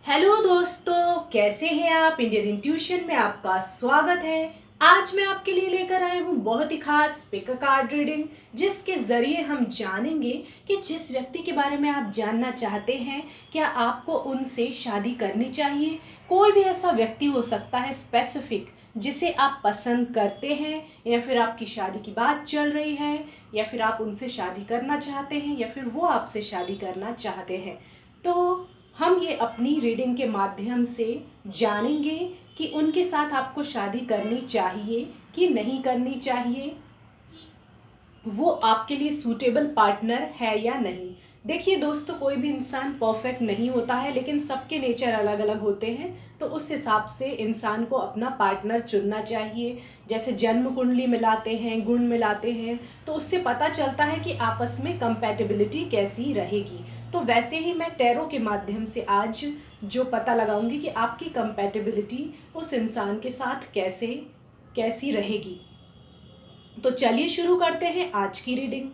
Hello दोस्तों, कैसे हैं आप। इंडियन इंट्यूशन में आपका स्वागत है। आज मैं आपके लिए लेकर आई हूँ बहुत ही खास पिक अ कार्ड रीडिंग, जिसके ज़रिए हम जानेंगे कि जिस व्यक्ति के बारे में आप जानना चाहते हैं, क्या आपको उनसे शादी करनी चाहिए। कोई भी ऐसा व्यक्ति हो सकता है स्पेसिफिक जिसे आप पसंद करते हैं, या फिर आपकी शादी की बात चल रही है, या फिर आप उनसे शादी करना चाहते हैं, या फिर वो आपसे शादी करना चाहते हैं। तो हम ये अपनी रीडिंग के माध्यम से जानेंगे कि उनके साथ आपको शादी करनी चाहिए कि नहीं करनी चाहिए, वो आपके लिए सूटेबल पार्टनर है या नहीं। देखिए दोस्तों, कोई भी इंसान परफेक्ट नहीं होता है, लेकिन सबके नेचर अलग अलग होते हैं। तो उस हिसाब से इंसान को अपना पार्टनर चुनना चाहिए। जैसे जन्म कुंडली मिलाते हैं, गुण मिलाते हैं, तो उससे पता चलता है कि आपस में कंपैटिबिलिटी कैसी रहेगी। तो वैसे ही मैं टैरो के माध्यम से आज जो पता लगाऊंगी कि आपकी कंपैटिबिलिटी उस इंसान के साथ कैसी रहेगी। तो चलिए शुरू करते हैं आज की रीडिंग।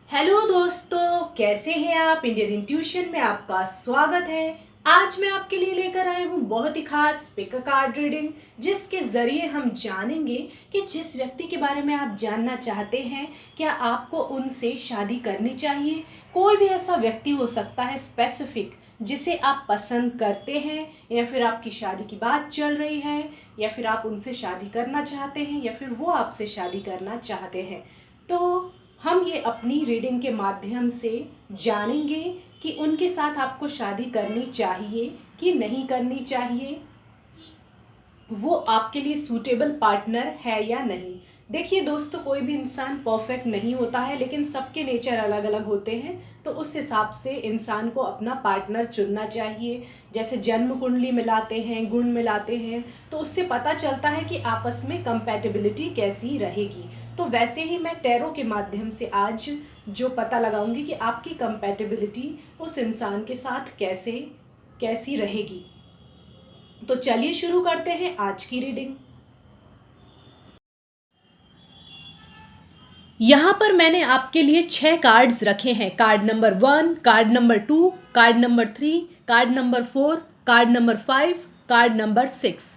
हेलो दोस्तों, कैसे हैं आप। इंडियन इंट्यूशन में आपका स्वागत है। आज मैं आपके लिए लेकर आई हूँ बहुत ही खास पिक अ कार्ड रीडिंग, जिसके ज़रिए हम जानेंगे कि जिस व्यक्ति के बारे में आप जानना चाहते हैं, क्या आपको उनसे शादी करनी चाहिए। कोई भी ऐसा व्यक्ति हो सकता है स्पेसिफिक जिसे आप पसंद करते हैं, या फिर आपकी शादी की बात चल रही है, या फिर आप उनसे शादी करना चाहते हैं, या फिर वो आपसे शादी करना चाहते हैं। तो हम ये अपनी रीडिंग के माध्यम से जानेंगे कि उनके साथ आपको शादी करनी चाहिए कि नहीं करनी चाहिए, वो आपके लिए सूटेबल पार्टनर है या नहीं। देखिए दोस्तों, कोई भी इंसान परफेक्ट नहीं होता है, लेकिन सबके नेचर अलग अलग होते हैं। तो उस हिसाब से इंसान को अपना पार्टनर चुनना चाहिए। जैसे जन्म कुंडली मिलाते हैं, गुण मिलाते हैं, तो उससे पता चलता है कि आपस में कंपैटिबिलिटी कैसी रहेगी। तो वैसे ही मैं टैरो के माध्यम से आज जो पता लगाऊंगी कि आपकी कंपैटिबिलिटी उस इंसान के साथ कैसी रहेगी। तो चलिए शुरू करते हैं आज की रीडिंग। यहाँ पर मैंने आपके लिए 6 कार्ड्स रखे हैं। Card number 1, card number 2, card number 3, card number 4, card number 5, card number 6।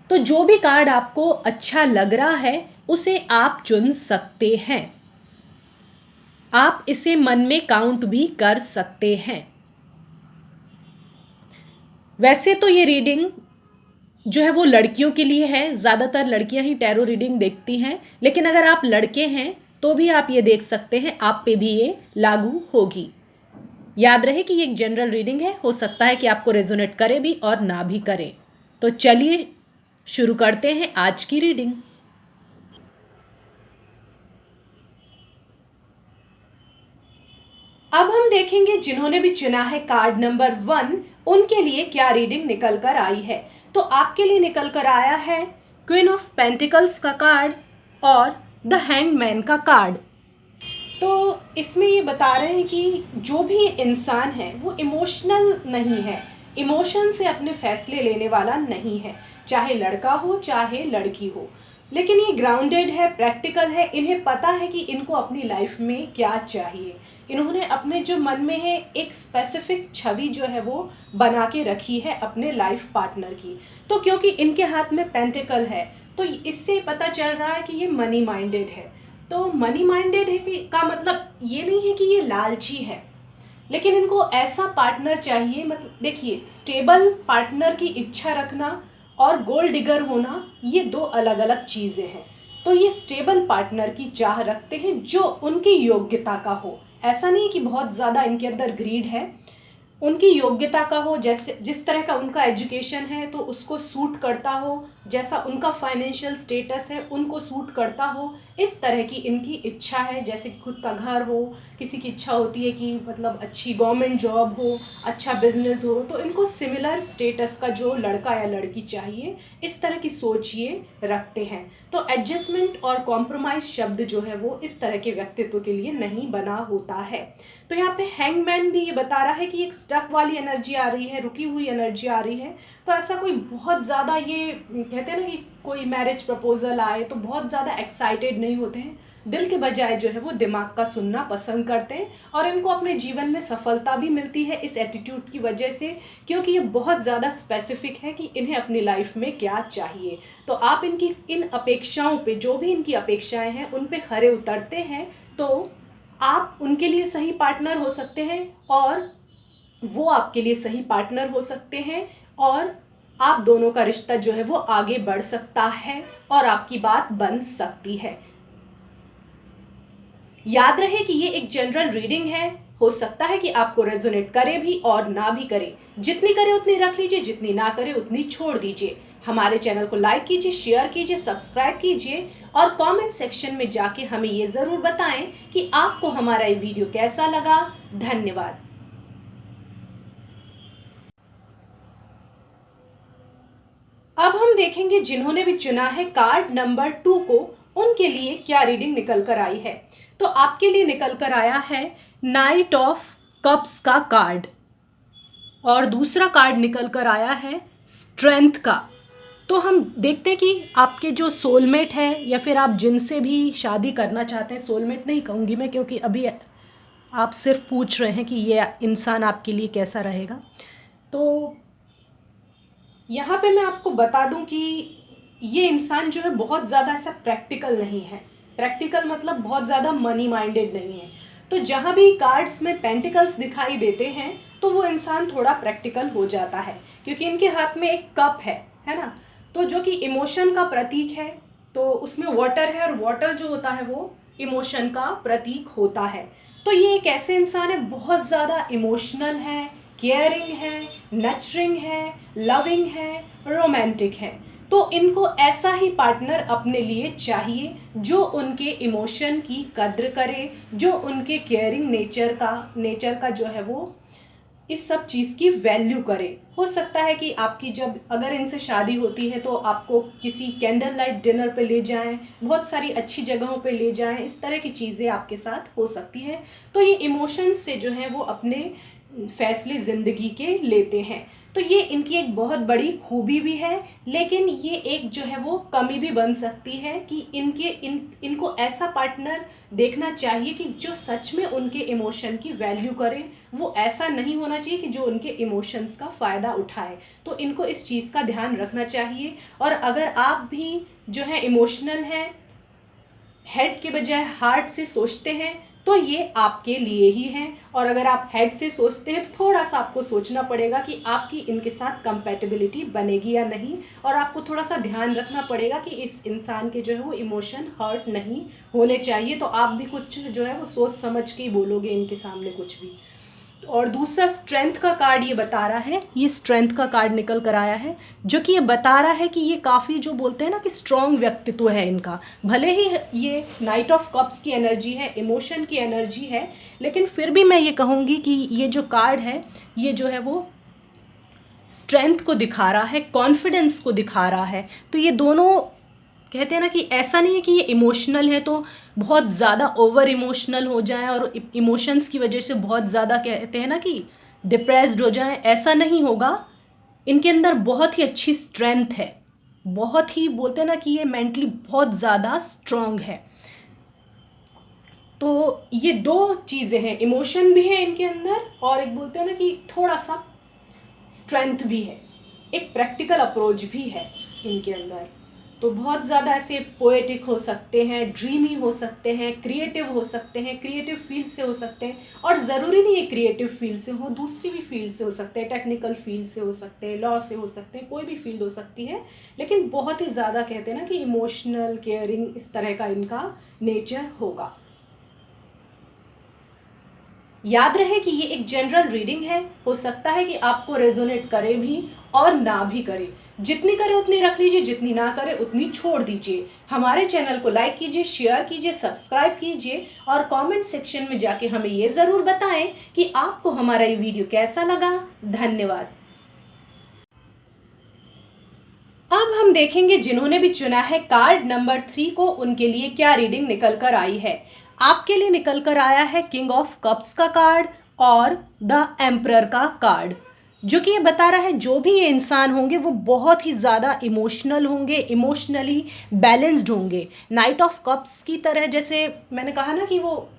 तो जो भी कार्ड आपको अच्छा लग रहा है उसे आप चुन सकते हैं। आप इसे मन में काउंट भी कर सकते हैं। वैसे तो ये रीडिंग जो है वो लड़कियों के लिए है। ज़्यादातर लड़कियां ही टैरो रीडिंग देखती हैं, लेकिन अगर आप लड़के हैं तो भी आप ये देख सकते हैं, आप पे भी ये लागू होगी। याद रहे कि ये एक जनरल रीडिंग है, हो सकता है कि आपको रेजोनेट करे भी और ना भी करे। तो चलिए शुरू करते हैं आज की रीडिंग। अब हम देखेंगे जिन्होंने भी चुना है कार्ड नंबर 1, उनके लिए क्या रीडिंग निकल कर आई है। तो आपके लिए निकल कर आया है क्वीन ऑफ पेंटिकल्स का कार्ड और द हैंगमैन का कार्ड। तो इसमें ये बता रहे हैं कि जो भी इंसान है वो इमोशनल नहीं है, इमोशन से अपने फैसले लेने वाला नहीं है, चाहे लड़का हो चाहे लड़की हो। लेकिन ये ग्राउंडेड है, प्रैक्टिकल है, इन्हें पता है कि इनको अपनी लाइफ में क्या चाहिए। इन्होंने अपने जो मन में है एक स्पेसिफिक छवि जो है वो बना के रखी है अपने लाइफ पार्टनर की। तो क्योंकि इनके हाथ में पेंटिकल है, तो इससे पता चल रहा है कि ये मनी माइंडेड है। तो मनी माइंडेड है का मतलब ये नहीं है कि ये लालची है, लेकिन इनको ऐसा पार्टनर चाहिए। मतलब देखिए, स्टेबल पार्टनर की इच्छा रखना और गोल्ड डिगर होना ये दो अलग अलग चीज़ें हैं। तो ये स्टेबल पार्टनर की चाह रखते हैं जो उनकी योग्यता का हो। ऐसा नहीं कि बहुत ज़्यादा इनके अंदर ग्रीड है, उनकी योग्यता का हो। जैसे जिस तरह का उनका एजुकेशन है तो उसको सूट करता हो, जैसा उनका फाइनेंशियल स्टेटस है उनको सूट करता हो, इस तरह की इनकी इच्छा है। जैसे कि खुद का घर हो, किसी की इच्छा होती है कि मतलब अच्छी गवर्नमेंट जॉब हो, अच्छा बिजनेस हो, तो इनको सिमिलर स्टेटस का जो लड़का या लड़की चाहिए, इस तरह की सोच ये रखते हैं। तो एडजस्टमेंट और कॉम्प्रोमाइज़ शब्द जो है वो इस तरह के व्यक्तित्व के लिए नहीं बना होता है। तो यहाँ पे हैंगमैन भी ये बता रहा है कि एक स्टक वाली एनर्जी आ रही है, रुकी हुई एनर्जी आ रही है। तो ऐसा कोई बहुत ज़्यादा ये कहते हैं ना कि कोई मैरिज प्रपोजल आए तो बहुत ज़्यादा एक्साइटेड नहीं होते हैं, दिल के बजाय जो है वो दिमाग का सुनना पसंद करते हैं, और इनको अपने जीवन में सफलता भी मिलती है इस एटीट्यूड की वजह से, क्योंकि ये बहुत ज़्यादा स्पेसिफिक है कि इन्हें अपनी लाइफ में क्या चाहिए। तो आप इनकी इन अपेक्षाओं पे, जो भी इनकी अपेक्षाएं हैं उन पे खरे उतरते हैं तो आप उनके लिए सही पार्टनर हो सकते हैं और वो आपके लिए सही पार्टनर हो सकते हैं, और आप दोनों का रिश्ता जो है वो आगे बढ़ सकता है और आपकी बात बन सकती है। याद रहे कि ये एक जनरल रीडिंग है, हो सकता है कि आपको रेजोनेट करे भी और ना भी करे। जितनी करे उतनी रख लीजिए, जितनी ना करे उतनी छोड़ दीजिए। हमारे चैनल को लाइक कीजिए, शेयर कीजिए, सब्सक्राइब कीजिए और कमेंट सेक्शन में जाके हमें ये ज़रूर बताएं कि आपको हमारा ये वीडियो कैसा लगा। धन्यवाद। अब हम देखेंगे जिन्होंने भी चुना है कार्ड नंबर 2 को, उनके लिए क्या रीडिंग निकल कर आई है। तो आपके लिए निकल कर आया है नाइट ऑफ कप्स का कार्ड, और दूसरा कार्ड निकल कर आया है स्ट्रेंथ का। तो हम देखते हैं कि आपके जो सोलमेट है या फिर आप जिनसे भी शादी करना चाहते हैं, सोलमेट नहीं कहूँगी मैं क्योंकि अभी आप सिर्फ पूछ रहे हैं कि ये इंसान आपके लिए कैसा रहेगा। तो यहाँ पे मैं आपको बता दूं कि ये इंसान जो है बहुत ज़्यादा ऐसा प्रैक्टिकल नहीं है। प्रैक्टिकल मतलब बहुत ज़्यादा मनी माइंडेड नहीं है। तो जहाँ भी कार्ड्स में पेंटिकल्स दिखाई देते हैं तो वो इंसान थोड़ा प्रैक्टिकल हो जाता है, क्योंकि इनके हाथ में एक कप है ना, तो जो कि इमोशन का प्रतीक है। तो उसमें वाटर है और वाटर जो होता है वो इमोशन का प्रतीक होता है। तो ये एक ऐसे इंसान है, बहुत ज़्यादा इमोशनल है, केयरिंग है, नर्चरिंग है, लविंग है, रोमांटिक है। तो इनको ऐसा ही पार्टनर अपने लिए चाहिए जो उनके इमोशन की कद्र करे, जो उनके केयरिंग नेचर का जो है वो इस सब चीज़ की वैल्यू करे। हो सकता है कि आपकी जब अगर इनसे शादी होती है तो आपको किसी कैंडल लाइट डिनर पे ले जाएं, बहुत सारी अच्छी जगहों पे ले जाएं, इस तरह की चीज़ें आपके साथ हो सकती हैं। तो ये इमोशंस से जो है वो अपने फैसले ज़िंदगी के लेते हैं। तो ये इनकी एक बहुत बड़ी खूबी भी है, लेकिन ये एक जो है वो कमी भी बन सकती है कि इनको ऐसा पार्टनर देखना चाहिए कि जो सच में उनके इमोशन की वैल्यू करे। वो ऐसा नहीं होना चाहिए कि जो उनके इमोशंस का फ़ायदा उठाए। तो इनको इस चीज़ का ध्यान रखना चाहिए। और अगर आप भी जो है इमोशनल हैं, हेड के बजाय हार्ट से सोचते हैं, तो ये आपके लिए ही हैं। और अगर आप हेड से सोचते हैं तो थोड़ा सा आपको सोचना पड़ेगा कि आपकी इनके साथ कंपैटिबिलिटी बनेगी या नहीं, और आपको थोड़ा सा ध्यान रखना पड़ेगा कि इस इंसान के जो है वो इमोशन हर्ट नहीं होने चाहिए। तो आप भी कुछ जो है वो सोच समझ के ही बोलोगे इनके सामने कुछ भी। और दूसरा स्ट्रेंथ का कार्ड ये बता रहा है, ये स्ट्रेंथ का कार्ड निकल कर आया है, जो कि ये बता रहा है कि ये काफ़ी जो बोलते हैं ना कि स्ट्रॉन्ग व्यक्तित्व है इनका। भले ही ये नाइट ऑफ कप्स की एनर्जी है, इमोशन की एनर्जी है, लेकिन फिर भी मैं ये कहूँगी कि ये जो कार्ड है ये जो है वो स्ट्रेंथ को दिखा रहा है, कॉन्फिडेंस को दिखा रहा है। तो ये दोनों कहते हैं ना कि ऐसा नहीं है कि ये इमोशनल है तो बहुत ज़्यादा ओवर इमोशनल हो जाए और इमोशंस की वजह से बहुत ज़्यादा कहते हैं ना कि डिप्रेस्ड हो जाए, ऐसा नहीं होगा। इनके अंदर बहुत ही अच्छी स्ट्रेंथ है, बहुत ही बोलते हैं ना कि ये मेंटली बहुत ज़्यादा स्ट्रॉन्ग है। तो ये दो चीज़ें हैं, इमोशन भी है इनके अंदर और एक बोलते हैं ना कि थोड़ा सा स्ट्रेंथ भी है, एक प्रैक्टिकल अप्रोच भी है इनके अंदर। तो बहुत ज़्यादा ऐसे पोएटिक हो सकते हैं, ड्रीमी हो सकते हैं, क्रिएटिव हो सकते हैं, क्रिएटिव फील्ड से हो सकते हैं, और ज़रूरी नहीं है क्रिएटिव फील्ड से हो, दूसरी भी फील्ड से हो सकते हैं, टेक्निकल फील्ड से हो सकते हैं, लॉ से हो सकते हैं, कोई भी फील्ड हो सकती है। लेकिन बहुत ही ज़्यादा कहते हैं ना कि इमोशनल, केयरिंग, इस तरह का इनका नेचर होगा। याद रहे कि ये एक जनरल रीडिंग है, हो सकता है कि आपको रेजोनेट करे भी और ना भी करे। जितनी करे उतनी रख लीजिए, जितनी ना करे उतनी छोड़ दीजिए। हमारे चैनल को लाइक कीजिए, शेयर कीजिए, सब्सक्राइब कीजिए और कमेंट सेक्शन में जाके हमें ये ज़रूर बताएं कि आपको हमारा ये वीडियो कैसा लगा। धन्यवाद। अब हम देखेंगे जिन्होंने भी चुना है कार्ड नंबर 3 को, उनके लिए क्या रीडिंग निकल कर आई है। आपके लिए निकल कर आया है किंग ऑफ कप्स का कार्ड और द एम्परर का कार्ड। जो कि ये बता रहा है जो भी ये इंसान होंगे वो बहुत ही ज़्यादा इमोशनल होंगे, इमोशनली बैलेंस्ड होंगे। नाइट ऑफ कप्स की तरह, जैसे मैंने कहा ना कि वो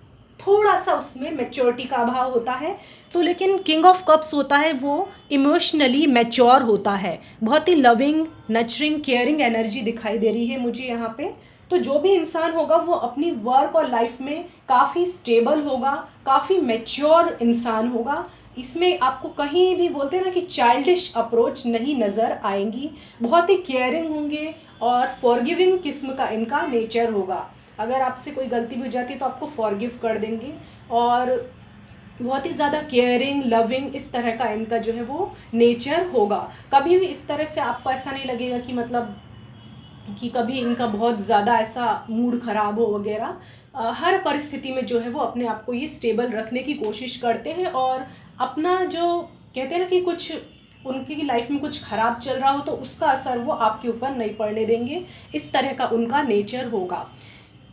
थोड़ा सा उसमें मैच्योरिटी का अभाव होता है, तो लेकिन किंग ऑफ कप्स होता है वो इमोशनली मैच्योर होता है। बहुत ही लविंग, नर्चरिंग, केयरिंग एनर्जी दिखाई दे रही है मुझे यहाँ पे। तो जो भी इंसान होगा वो अपनी वर्क और लाइफ में काफ़ी स्टेबल होगा, काफ़ी मैच्योर इंसान होगा। इसमें आपको कहीं भी बोलते हैं ना कि चाइल्डिश अप्रोच नहीं नज़र आएंगी। बहुत ही केयरिंग होंगे और फॉरगिविंग किस्म का इनका नेचर होगा। अगर आपसे कोई गलती भी हो जाती है तो आपको फॉरगिव कर देंगे, और बहुत ही ज़्यादा केयरिंग, लविंग, इस तरह का इनका जो है वो नेचर होगा। कभी भी इस तरह से आपको ऐसा नहीं लगेगा कि मतलब कि कभी इनका बहुत ज़्यादा ऐसा मूड ख़राब हो वगैरह। हर परिस्थिति में जो है वो अपने आप को ये स्टेबल रखने की कोशिश करते हैं, और अपना जो कहते हैं ना कि कुछ उनकी लाइफ में कुछ ख़राब चल रहा हो तो उसका असर वो आपके ऊपर नहीं पड़ने देंगे। इस तरह का उनका नेचर होगा।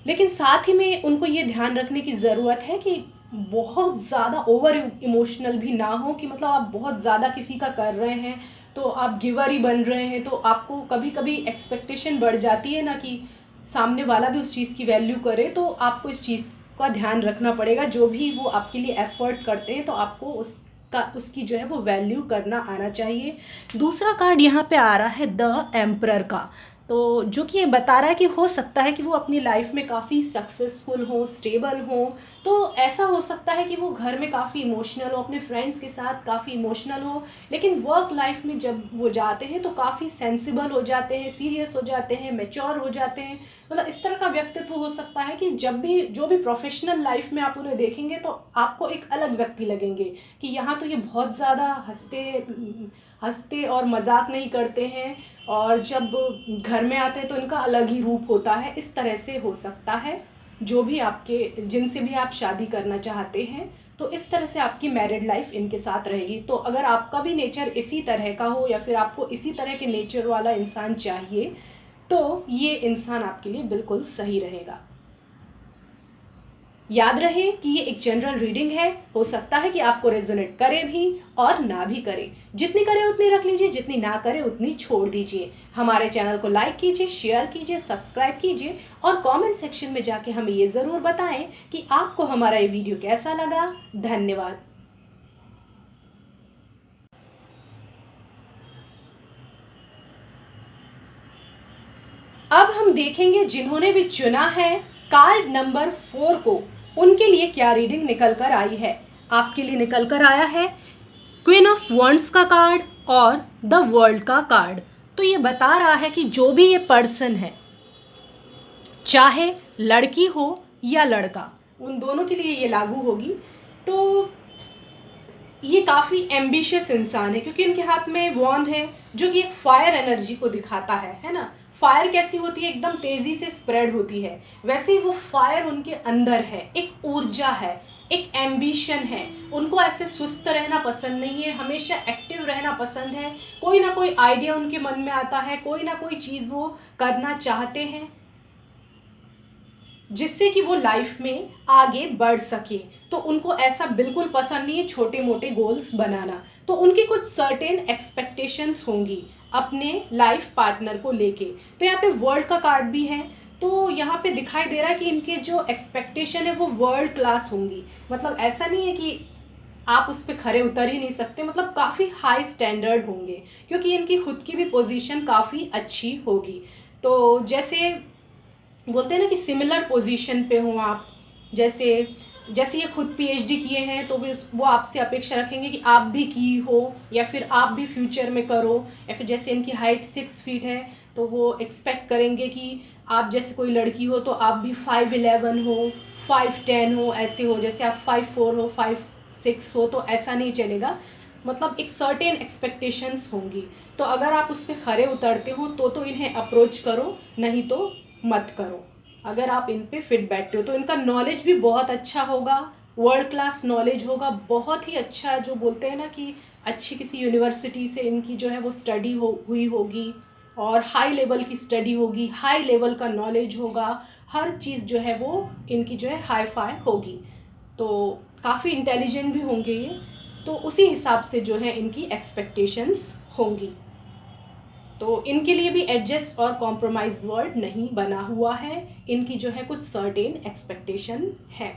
लेकिन साथ ही में उनको ये ध्यान रखने की ज़रूरत है कि बहुत ज़्यादा ओवर इमोशनल भी ना हो, कि मतलब आप बहुत ज़्यादा किसी का कर रहे हैं तो आप गिवर ही बन रहे हैं, तो आपको कभी कभी एक्सपेक्टेशन बढ़ जाती है ना कि सामने वाला भी उस चीज़ की वैल्यू करे, तो आपको इस चीज़ का ध्यान रखना पड़ेगा। जो भी वो आपके लिए एफर्ट करते हैं तो आपको उसकी जो है वो वैल्यू करना आना चाहिए। दूसरा कार्ड यहाँ पे आ रहा है द एम्परर का, तो जो कि ये बता रहा है कि हो सकता है कि वो अपनी लाइफ में काफ़ी सक्सेसफुल हो, स्टेबल हो। तो ऐसा हो सकता है कि वो घर में काफ़ी इमोशनल हो, अपने फ्रेंड्स के साथ काफ़ी इमोशनल हो, लेकिन वर्क लाइफ में जब वो जाते हैं तो काफ़ी सेंसिबल हो जाते हैं, सीरियस हो जाते हैं, मैच्योर हो जाते हैं। मतलब इस तरह का व्यक्तित्व हो सकता है कि जब भी जो भी प्रोफेशनल लाइफ में आप उन्हें देखेंगे तो आपको एक अलग व्यक्ति लगेंगे, कि यहाँ तो ये बहुत ज़्यादा हंसते और मजाक नहीं करते हैं, और जब घर में आते हैं तो इनका अलग ही रूप होता है। इस तरह से हो सकता है जो भी आपके जिनसे भी आप शादी करना चाहते हैं, तो इस तरह से आपकी मैरिड लाइफ इनके साथ रहेगी। तो अगर आपका भी नेचर इसी तरह का हो या फिर आपको इसी तरह के नेचर वाला इंसान चाहिए, तो ये इंसान आपके लिए बिल्कुल सही रहेगा। याद रहे कि ये एक जनरल रीडिंग है, हो सकता है कि आपको रेजोनेट करे भी और ना भी करे। जितनी करे उतनी रख लीजिए, जितनी ना करे उतनी छोड़ दीजिए। हमारे चैनल को लाइक कीजिए, शेयर कीजिए, सब्सक्राइब कीजिए, और कमेंट सेक्शन में जाके हमें ये ज़रूर बताएं कि आपको हमारा ये वीडियो कैसा लगा। धन्यवाद। अब हम देखेंगे जिन्होंने भी चुना है कार्ड नंबर 4 को, उनके लिए क्या रीडिंग निकल कर आई है। आपके लिए निकल कर आया है क्वीन ऑफ वॉन्ड्स का कार्ड और द वर्ल्ड का कार्ड। तो ये बता रहा है कि जो भी ये पर्सन है, चाहे लड़की हो या लड़का, उन दोनों के लिए ये लागू होगी। तो ये काफ़ी एम्बिशियस इंसान है, क्योंकि इनके हाथ में वॉन्ड है जो कि एक फायर एनर्जी को दिखाता है ना। फायर कैसी होती है, एकदम तेज़ी से स्प्रेड होती है, वैसे ही वो फायर उनके अंदर है, एक ऊर्जा है, एक एम्बिशन है। उनको ऐसे सुस्त रहना पसंद नहीं है, हमेशा एक्टिव रहना पसंद है। कोई ना कोई आइडिया उनके मन में आता है, कोई ना कोई चीज़ वो करना चाहते हैं जिससे कि वो लाइफ में आगे बढ़ सके। तो उनको ऐसा बिल्कुल पसंद नहीं है छोटे मोटे गोल्स बनाना। तो उनकी कुछ सर्टेन एक्सपेक्टेशंस होंगी अपने लाइफ पार्टनर को लेके। तो यहाँ पे वर्ल्ड का कार्ड भी है, तो यहाँ पे दिखाई दे रहा है कि इनके जो एक्सपेक्टेशन है वो वर्ल्ड क्लास होंगी। मतलब ऐसा नहीं है कि आप उस पर खरे उतर ही नहीं सकते, मतलब काफ़ी हाई स्टैंडर्ड होंगे, क्योंकि इनकी खुद की भी पोजीशन काफ़ी अच्छी होगी। तो जैसे बोलते हैं ना कि सिमिलर पोजीशन पे हो आप, जैसे जैसे ये खुद पीएचडी किए हैं तो वो आपसे अपेक्षा रखेंगे कि आप भी की हो, या फिर आप भी फ्यूचर में करो। या फिर जैसे इनकी हाइट 6 फीट है तो वो एक्सपेक्ट करेंगे कि आप जैसे कोई लड़की हो तो आप भी 5'11" हो, 5'10" हो, ऐसे हो। जैसे आप 5'4" हो, 5'6" हो, तो ऐसा नहीं चलेगा। मतलब एक सर्टेन एक्सपेक्टेशंस होंगी। तो अगर आप उस पर खरे उतरते हो तो इन्हें अप्रोच करो, नहीं तो मत करो। अगर आप इन पे फिट बैठते हो तो इनका नॉलेज भी बहुत अच्छा होगा, वर्ल्ड क्लास नॉलेज होगा, बहुत ही अच्छा। जो बोलते हैं ना कि अच्छी किसी यूनिवर्सिटी से इनकी जो है वो स्टडी हुई होगी, और हाई लेवल की स्टडी होगी, हाई लेवल का नॉलेज होगा, हर चीज़ जो है वो इनकी जो है हाई फाई होगी। तो काफ़ी इंटेलिजेंट भी होंगे ये। तो उसी हिसाब से जो है इनकी एक्सपेक्टेशंस होंगी। तो इनके लिए भी एडजस्ट और कॉम्प्रोमाइज वर्ड नहीं बना हुआ है, इनकी जो है कुछ सर्टेन एक्सपेक्टेशन है।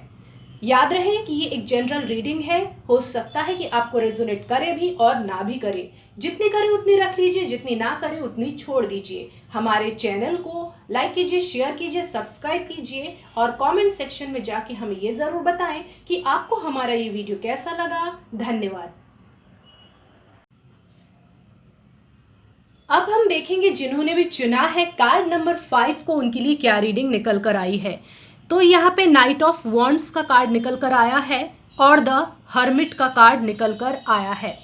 याद रहे कि ये एक जनरल रीडिंग है, हो सकता है कि आपको रेजोनेट करे भी और ना भी करे। जितनी करे उतनी रख लीजिए, जितनी ना करे उतनी छोड़ दीजिए। हमारे चैनल को लाइक कीजिए, शेयर कीजिए, सब्सक्राइब कीजिए और कमेंट सेक्शन में जाके हमें ये ज़रूर बताएं कि आपको हमारा ये वीडियो कैसा लगा। धन्यवाद। अब हम देखेंगे जिन्होंने भी चुना है कार्ड नंबर 5 को, उनके लिए क्या रीडिंग निकल कर आई है। तो यहाँ पे नाइट ऑफ वॉन्ड्स का कार्ड निकल कर आया है और द हर्मिट का कार्ड निकल कर आया है।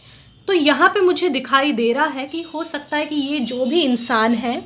तो यहाँ पे मुझे दिखाई दे रहा है कि हो सकता है कि ये जो भी इंसान है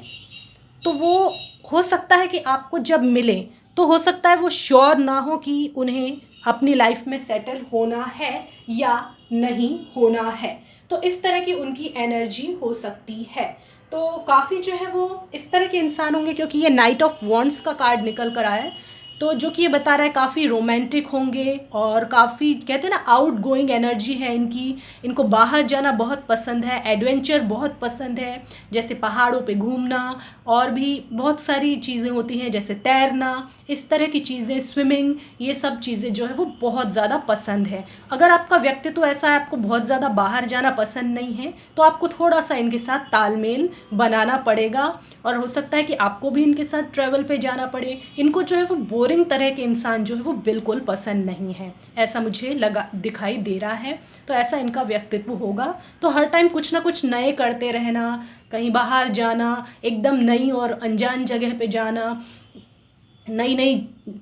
तो वो हो सकता है कि आपको जब मिले तो हो सकता है वो श्योर ना हो कि उन्हें अपनी लाइफ में सेटल होना है या नहीं होना है। तो इस तरह की उनकी एनर्जी हो सकती है। तो काफ़ी जो है वो इस तरह के इंसान होंगे, क्योंकि ये नाइट ऑफ वॉन्ड्स का कार्ड निकल कर आया है तो जो कि ये बता रहा है काफ़ी रोमांटिक होंगे और काफ़ी कहते हैं ना आउट गोइंग एनर्जी है इनकी। इनको बाहर जाना बहुत पसंद है, एडवेंचर बहुत पसंद है, जैसे पहाड़ों पे घूमना और भी बहुत सारी चीज़ें होती हैं जैसे तैरना, इस तरह की चीज़ें, स्विमिंग, ये सब चीज़ें जो है वो बहुत ज़्यादा पसंद है। अगर आपका व्यक्तित्व ऐसा है, आपको बहुत ज़्यादा बाहर जाना पसंद नहीं है, तो आपको थोड़ा सा इनके साथ तालमेल बनाना पड़ेगा और हो सकता है कि आपको भी इनके साथ ट्रैवल पे जाना पड़े। इनको जो है वो बोरिंग तरह के इंसान जो है वो बिल्कुल पसंद नहीं है, ऐसा मुझे दिखाई दे रहा है। तो ऐसा इनका व्यक्तित्व होगा। तो हर टाइम कुछ ना कुछ नए करते रहना, कहीं बाहर जाना, एकदम नई और अनजान जगह पे जाना, नई नई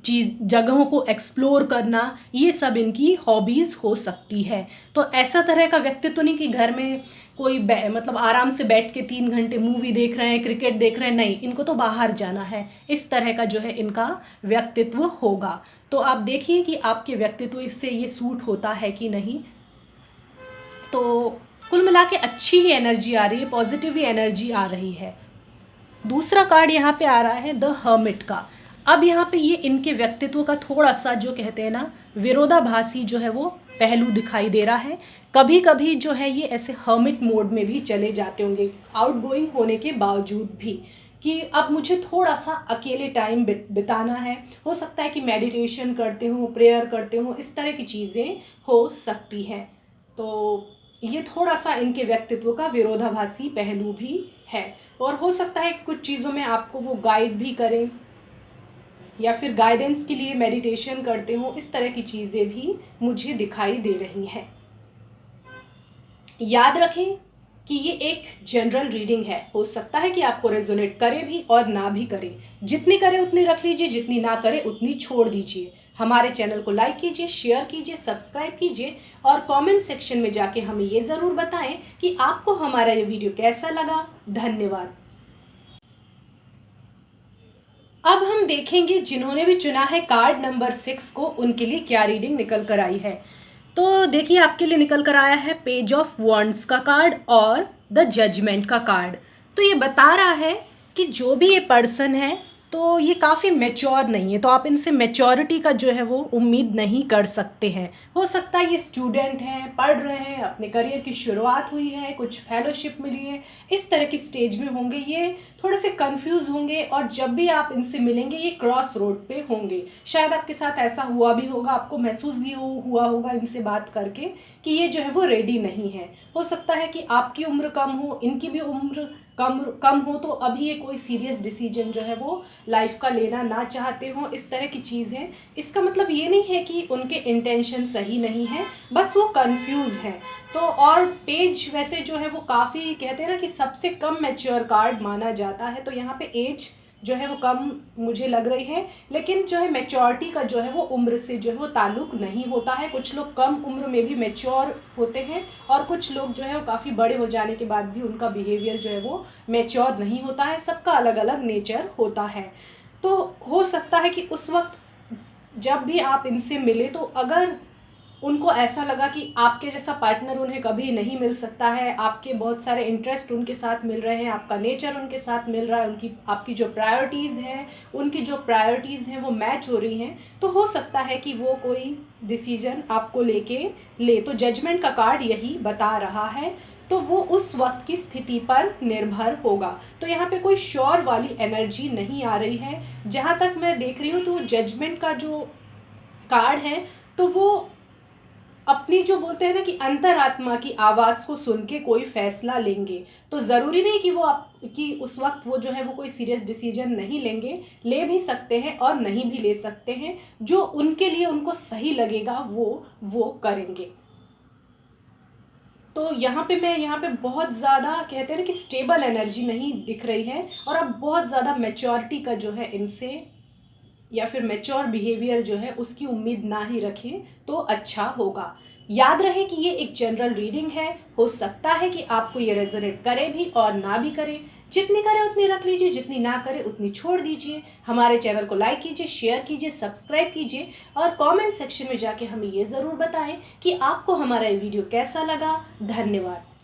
चीज़ जगहों को एक्सप्लोर करना, ये सब इनकी हॉबीज़ हो सकती है। तो ऐसा तरह का व्यक्तित्व नहीं कि घर में कोई मतलब आराम से बैठ के 3 घंटे मूवी देख रहे हैं, क्रिकेट देख रहे हैं, नहीं, इनको तो बाहर जाना है। इस तरह का जो है इनका व्यक्तित्व होगा। तो आप देखिए कि आपके व्यक्तित्व इससे ये सूट होता है कि नहीं। तो कुल मिला के अच्छी ही एनर्जी आ रही है, पॉजिटिव ही एनर्जी आ रही है। दूसरा कार्ड यहाँ पे आ रहा है द हर्मिट का। अब यहाँ पे ये इनके व्यक्तित्व का थोड़ा सा जो कहते हैं ना विरोधाभासी जो है वो पहलू दिखाई दे रहा है। कभी कभी जो है ये ऐसे हर्मिट मोड में भी चले जाते होंगे, आउटगोइंग होने के बावजूद भी, कि अब मुझे थोड़ा सा अकेले टाइम बिताना है। हो सकता है कि मेडिटेशन करते हो, प्रेयर करते हो, इस तरह की चीज़ें हो सकती हैं। तो ये थोड़ा सा इनके व्यक्तित्व का विरोधाभासी पहलू भी है। और हो सकता है कि कुछ चीज़ों में आपको वो गाइड भी करें या फिर गाइडेंस के लिए मेडिटेशन करते हो, इस तरह की चीज़ें भी मुझे दिखाई दे रही हैं। याद रखें कि ये एक जनरल रीडिंग है, हो सकता है कि आपको रेजोनेट करे भी और ना भी करे। जितनी करे उतनी रख लीजिए, जितनी ना करे उतनी छोड़ दीजिए। हमारे चैनल को लाइक कीजिए, शेयर कीजिए, सब्सक्राइब कीजिए और कमेंट सेक्शन में जाके हमें ये ज़रूर बताएं कि आपको हमारा ये वीडियो कैसा लगा। धन्यवाद। अब हम देखेंगे जिन्होंने भी चुना है कार्ड नंबर 6 को, उनके लिए क्या रीडिंग निकल कर आई है। तो देखिए आपके लिए निकल कर आया है पेज ऑफ वॉन्ड्स का कार्ड और द जजमेंट का कार्ड। तो ये बता रहा है कि जो भी ये पर्सन है तो ये काफ़ी मैच्योर नहीं है, तो आप इनसे मैच्योरिटी का जो है वो उम्मीद नहीं कर सकते हैं। हो सकता है ये स्टूडेंट हैं, पढ़ रहे हैं, अपने करियर की शुरुआत हुई है, कुछ फेलोशिप मिली है, इस तरह की स्टेज में होंगे। ये थोड़े से कंफ्यूज होंगे और जब भी आप इनसे मिलेंगे ये क्रॉस रोड पे होंगे। शायद आपके साथ ऐसा हुआ भी होगा, आपको महसूस भी हुआ होगा इनसे बात करके कि ये जो है वो रेडी नहीं है। हो सकता है कि आपकी उम्र कम हो, इनकी भी उम्र कम हो, तो अभी ये कोई सीरियस डिसीजन जो है वो लाइफ का लेना ना चाहते हो, इस तरह की चीज़ है। इसका मतलब ये नहीं है कि उनके इंटेंशन सही नहीं है, बस वो कंफ्यूज हैं। तो और पेज वैसे जो है वो काफ़ी कहते हैं ना कि सबसे कम मैच्योर कार्ड माना जाता है, तो यहाँ पे एज जो है वो कम मुझे लग रही है, लेकिन जो है मैच्योरिटी का जो है वो उम्र से जो है वो ताल्लुक़ नहीं होता है। कुछ लोग कम उम्र में भी मैच्योर होते हैं और कुछ लोग जो है वो काफ़ी बड़े हो जाने के बाद भी उनका बिहेवियर जो है वो मैच्योर नहीं होता है। सबका अलग अलग नेचर होता है। तो हो सकता है कि उस वक्त जब भी आप इनसे मिले तो अगर उनको ऐसा लगा कि आपके जैसा पार्टनर उन्हें कभी नहीं मिल सकता है, आपके बहुत सारे इंटरेस्ट उनके साथ मिल रहे हैं, आपका नेचर उनके साथ मिल रहा है, आपकी जो प्रायोरिटीज़ हैं, उनकी जो प्रायोरिटीज़ हैं वो मैच हो रही हैं, तो हो सकता है कि वो कोई डिसीजन आपको लेके ले। तो जजमेंट का कार्ड यही बता रहा है। तो वो उस वक्त की स्थिति पर निर्भर होगा। तो यहाँ पे कोई श्योर वाली एनर्जी नहीं आ रही है। जहाँ तक मैं देख रही हूँ तो जजमेंट का जो कार्ड है तो वो अपनी जो बोलते हैं ना कि अंतरात्मा की आवाज़ को सुन के कोई फैसला लेंगे। तो ज़रूरी नहीं कि कि उस वक्त वो जो है वो कोई सीरियस डिसीजन नहीं लेंगे, ले भी सकते हैं और नहीं भी ले सकते हैं। जो उनके लिए उनको सही लगेगा वो करेंगे। तो यहाँ पे बहुत ज़्यादा कहते हैं ना कि स्टेबल एनर्जी नहीं दिख रही है, और अब बहुत ज़्यादा मैच्योरिटी का जो है इनसे या फिर मैच्योर बिहेवियर जो है उसकी उम्मीद ना ही रखें तो अच्छा होगा। याद रहे कि ये एक जनरल रीडिंग है, हो सकता है कि आपको ये रेजोनेट करे भी और ना भी करे। जितनी करे उतनी रख लीजिए, जितनी ना करे उतनी छोड़ दीजिए। हमारे चैनल को लाइक कीजिए, शेयर कीजिए, सब्सक्राइब कीजिए और कमेंट सेक्शन में जाके हमें ये ज़रूर बताएं कि आपको हमारा ये वीडियो कैसा लगा। धन्यवाद।